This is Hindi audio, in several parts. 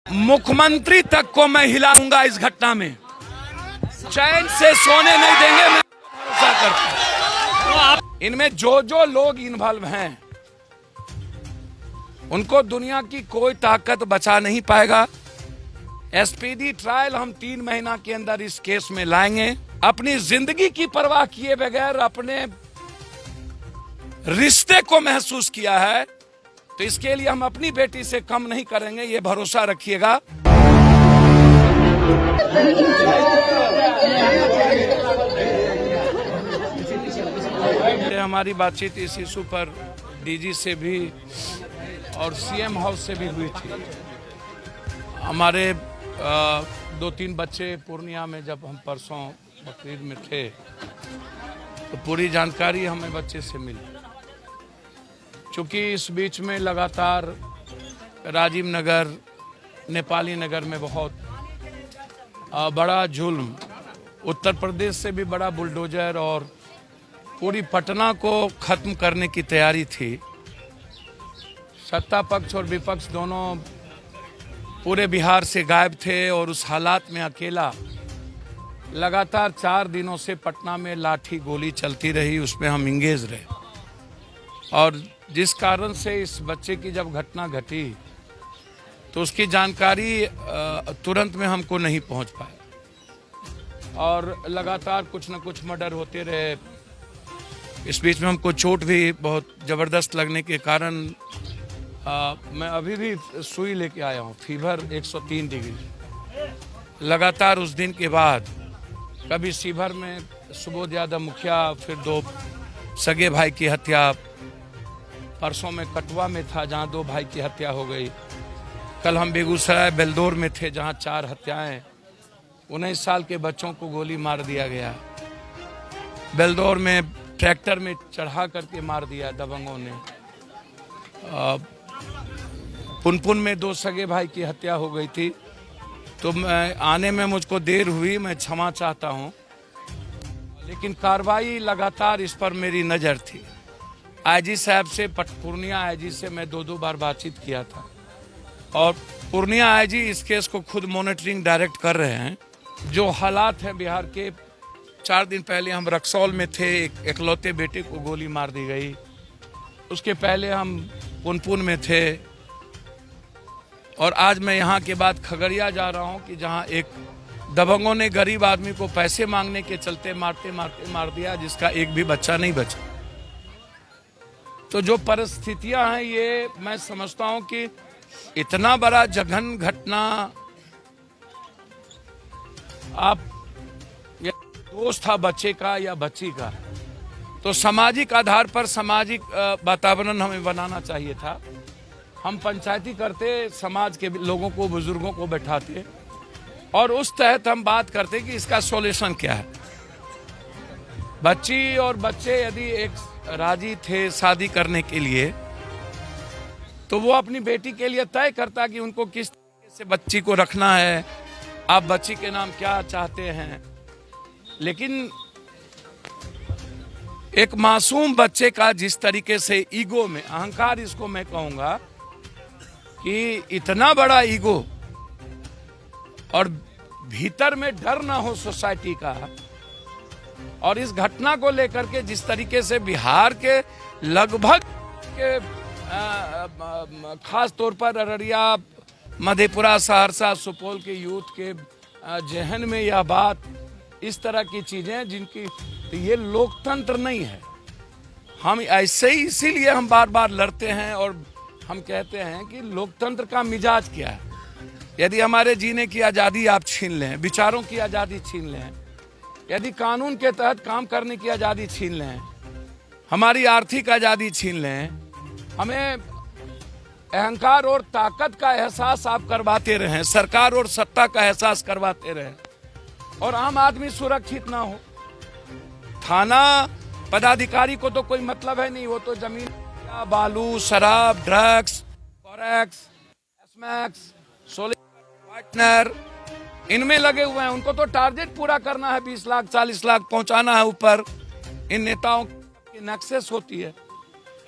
मुख्यमंत्री तक को मैं हिलाऊंगा इस घटना में, चैन से सोने नहीं देंगे। मैं भरोसा करता हूं इनमें जो लोग इन्वॉल्व हैं उनको दुनिया की कोई ताकत बचा नहीं पाएगा। एसपीडी ट्रायल हम 3 महीना के अंदर इस केस में लाएंगे। अपनी जिंदगी की परवाह किए बगैर अपने रिश्ते को महसूस किया है, तो इसके लिए हम अपनी बेटी से कम नहीं करेंगे, ये भरोसा रखिएगा। हमारी बातचीत इस इशू पर डीजी से भी और सीएम हाउस से भी हुई थी। हमारे 2-3 बच्चे पूर्णिया में जब हम परसों बकरीद में थे तो पूरी जानकारी हमें बच्चे से मिली। चूंकि इस बीच में लगातार राजीव नगर, नेपाली नगर में बहुत बड़ा जुल्म, उत्तर प्रदेश से भी बड़ा बुलडोजर और पूरी पटना को खत्म करने की तैयारी थी। सत्ता पक्ष और विपक्ष दोनों पूरे बिहार से गायब थे और उस हालात में अकेला लगातार 4 दिनों से पटना में लाठी गोली चलती रही, उसमें हम इंगेज रहे। और जिस कारण से इस बच्चे की जब घटना घटी तो उसकी जानकारी तुरंत में हमको नहीं पहुंच पाया और लगातार कुछ न कुछ मर्डर होते रहे। इस बीच में हमको चोट भी बहुत ज़बरदस्त लगने के कारण मैं अभी भी सुई लेके आया हूँ, फीवर 103 डिग्री। लगातार उस दिन के बाद कभी शिवहर में सुबोध यादव मुखिया, फिर 2 सगे भाई की हत्या, परसों में कटवा में था जहां 2 भाई की हत्या हो गई। कल हम बेगूसराय बेलदौर में थे जहां 4 हत्याएं, 19 साल के बच्चों को गोली मार दिया गया। बेलदौर में ट्रैक्टर में चढ़ा करके मार दिया दबंगों ने। पुनपुन में 2 सगे भाई की हत्या हो गई थी। तो मैं आने में मुझको देर हुई, मैं क्षमा चाहता हूं, लेकिन कार्रवाई लगातार इस पर मेरी नज़र थी। आईजी साहब से, पूर्णिया आईजी से मैं 2 बार बातचीत किया था और पूर्णिया आईजी इस केस को खुद मॉनिटरिंग डायरेक्ट कर रहे हैं। जो हालात हैं बिहार के, 4 दिन पहले हम रक्सौल में थे, एक इकलौते बेटे को गोली मार दी गई। उसके पहले हम पुनपुन में थे और आज मैं यहाँ के बाद खगड़िया जा रहा हूँ कि जहाँ एक दबंगों ने गरीब आदमी को पैसे मांगने के चलते मारते मारते मार दिया, जिसका एक भी बच्चा नहीं बचा। तो जो परिस्थितियां हैं, ये मैं समझता हूं कि इतना बड़ा जघन्य घटना, आप दोष था बच्चे का या बच्ची का, तो सामाजिक आधार पर सामाजिक वातावरण हमें बनाना चाहिए था। हम पंचायती करते, समाज के लोगों को, बुजुर्गों को बैठाते और उस तहत हम बात करते कि इसका सॉल्यूशन क्या है। बच्ची और बच्चे यदि एक राजी थे शादी करने के लिए तो वो अपनी बेटी के लिए तय करता कि उनको किस तरीके से बच्ची को रखना है, आप बच्ची के नाम क्या चाहते हैं। लेकिन एक मासूम बच्चे का जिस तरीके से ईगो में, अहंकार इसको मैं कहूंगा कि इतना बड़ा ईगो और भीतर में डर ना हो सोसाइटी का, और इस घटना को लेकर के जिस तरीके से बिहार के लगभग के खास तौर पर अररिया, मधेपुरा, सहरसा, सुपौल के यूथ के जहन में यह बात, इस तरह की चीजें जिनकी, तो ये लोकतंत्र नहीं है। हम ऐसे ही इसीलिए हम बार बार लड़ते हैं और हम कहते हैं कि लोकतंत्र का मिजाज क्या है। यदि हमारे जीने की आज़ादी आप छीन लें, विचारों की आज़ादी छीन लें, यदि कानून के तहत काम करने की आज़ादी छीन लें, हमारी आर्थिक आज़ादी छीन लें, हमें अहंकार और ताकत का एहसास आप करवाते रहें, सरकार और सत्ता का एहसास करवाते रहें और आम आदमी सुरक्षित ना हो, थाना पदाधिकारी को तो कोई मतलब है नहीं, वो तो जमीन, बालू, शराब, ड्रग्स, फॉरेक्स, एसमैक्स, वाइटनर, इनमें लगे हुए हैं। उनको तो टारगेट पूरा करना है, 20 लाख 40 लाख पहुंचाना है ऊपर। इन नेताओं की नक्सेस होती है,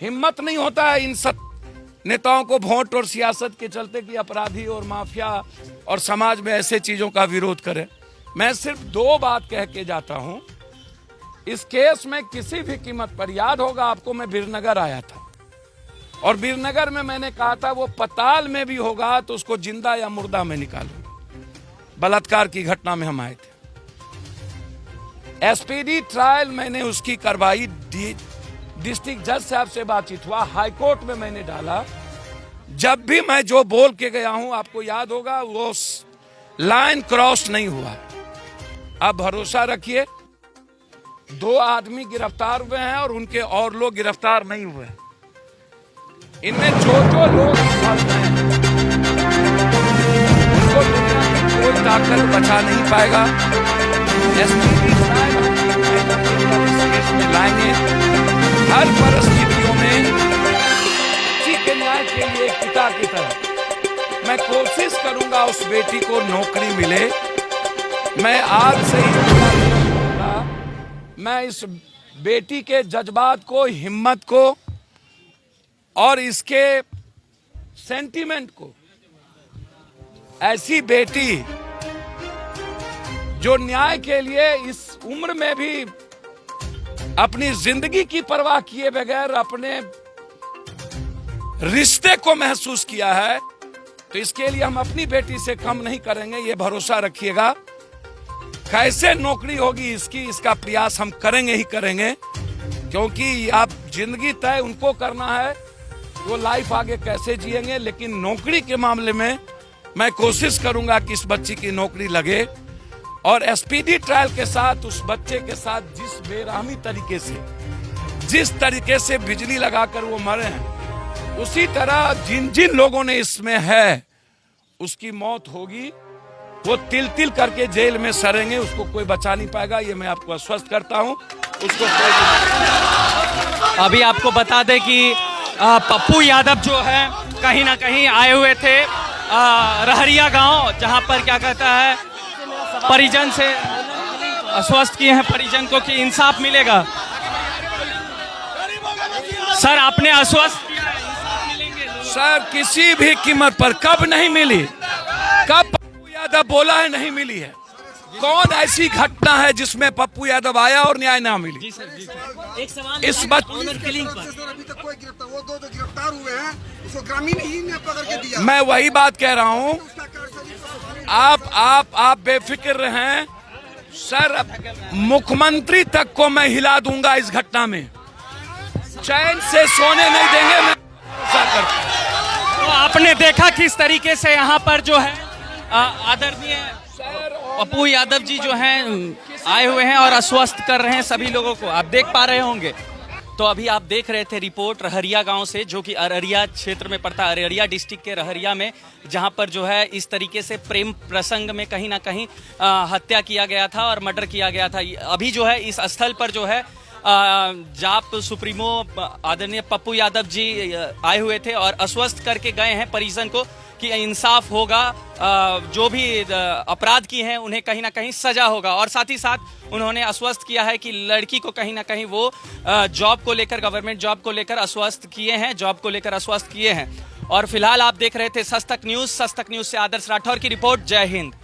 हिम्मत नहीं होता है इन नेताओं को वोट और सियासत के चलते कि अपराधी और माफिया और समाज में ऐसे चीजों का विरोध करें। मैं सिर्फ दो बात कह के जाता हूं। इस केस में किसी भी कीमत पर, याद होगा आपको, मैं बीरनगर आया था और बीरनगर में मैंने कहा था वो पताल में भी होगा तो उसको जिंदा या मुर्दा में निकालूंगा। बलात्कार की घटना में हम आए थे। एसपीडी ट्रायल मैंने उसकी करवाई, डिस्ट्रिक्ट जज साहब से बातचीत हुआ, हाईकोर्ट में मैंने डाला। जब भी मैं जो बोल के गया हूं, आपको याद होगा, वो लाइन क्रॉस नहीं हुआ। अब भरोसा रखिए, 2 आदमी गिरफ्तार हुए हैं और उनके और लोग गिरफ्तार नहीं हुए। इनमें जो लोग इंवॉल्व हैं उनको दुनिया की कोई ताकत बचा नहीं पाएगा। एसपीडी ट्रायल इस केस में लाएंगे हर परिस्थितियों में। किसी के न्याय के लिए पिता की तरह मैं कोशिश करूंगा उस बेटी को नौकरी मिले। मैं आज से ही मैं इस बेटी के जज्बात को, हिम्मत को और इसके सेंटीमेंट को, ऐसी बेटी जो न्याय के लिए इस उम्र में भी अपनी जिंदगी की परवाह किए बगैर अपने रिश्ते को महसूस किया है, तो इसके लिए हम अपनी बेटी से कम नहीं करेंगे, ये भरोसा रखिएगा। कैसे नौकरी होगी इसका प्रयास हम करेंगे ही करेंगे, क्योंकि आप जिंदगी तय उनको करना है, वो लाइफ आगे कैसे जिएंगे। लेकिन नौकरी के मामले में मैं कोशिश करूंगा कि इस बच्ची की नौकरी लगे। और एसपीडी ट्रायल के साथ उस बच्चे के साथ जिस बेरहमी तरीके से, जिस तरीके से बिजली लगाकर वो मरे हैं, उसी तरह जिन जिन लोगों ने इसमें है उसकी मौत होगी। वो तिल तिल करके जेल में सड़ेंगे, उसको कोई बचा नहीं पाएगा, ये मैं आपको आश्वस्त करता हूं। उसको अभी आपको बता दें कि पप्पू यादव जो है कहीं ना कहीं आए हुए थे रहरिया गांव, जहां पर क्या कहता है परिजन से आश्वस्त किए हैं परिजन को कि इंसाफ मिलेगा। सर आपने आश्वस्त किया है इंसाफ मिलेंगे? सर किसी भी कीमत पर कब नहीं मिली? कब पप्पू यादव बोला है नहीं मिली है? कौन ऐसी घटना है जिसमें पप्पू यादव आया और न्याय ना मिली? जी सर, जी सर। एक सवाल इस किलिंग पर अभी तक कोई गिरफ्तार, वो दो जो गिरफ्तार हुए हैं उसको ग्रामीण ही ने पकड़ के दिया। मैं वही बात कह रहा हूं, आप बेफिक्र रहें सर। मुख्यमंत्री तक को मैं हिला दूंगा इस घटना में, चैन से सोने नहीं देंगे। मैं तो आपने देखा किस तरीके से यहाँ पर जो है आदरणीय पप्पू यादव जी जो हैं आए हुए हैं और आश्वस्त कर रहे हैं सभी लोगों को, आप देख पा रहे होंगे। तो अभी आप देख रहे थे रिपोर्ट रहरिया गांव से, जो कि अररिया क्षेत्र में पड़ता है, अररिया डिस्ट्रिक्ट के रहरिया में, जहां पर जो है इस तरीके से प्रेम प्रसंग में कहीं ना कहीं हत्या किया गया था और मर्डर किया गया था। अभी जो है इस स्थल पर जो है जाप सुप्रीमो आदरणीय पप्पू यादव जी आए हुए थे और आश्वस्त करके गए हैं परिजन को कि इंसाफ होगा, जो भी अपराध किए हैं उन्हें कहीं ना कहीं सजा होगा। और साथ ही साथ उन्होंने आश्वस्त किया है कि लड़की को कहीं ना कहीं वो जॉब को लेकर, गवर्नमेंट जॉब को लेकर आश्वस्त किए हैं, जॉब को लेकर आश्वस्त किए हैं। और फिलहाल आप देख रहे थे सच तक न्यूज़ से आदर्श राठौर की रिपोर्ट। जय हिंद।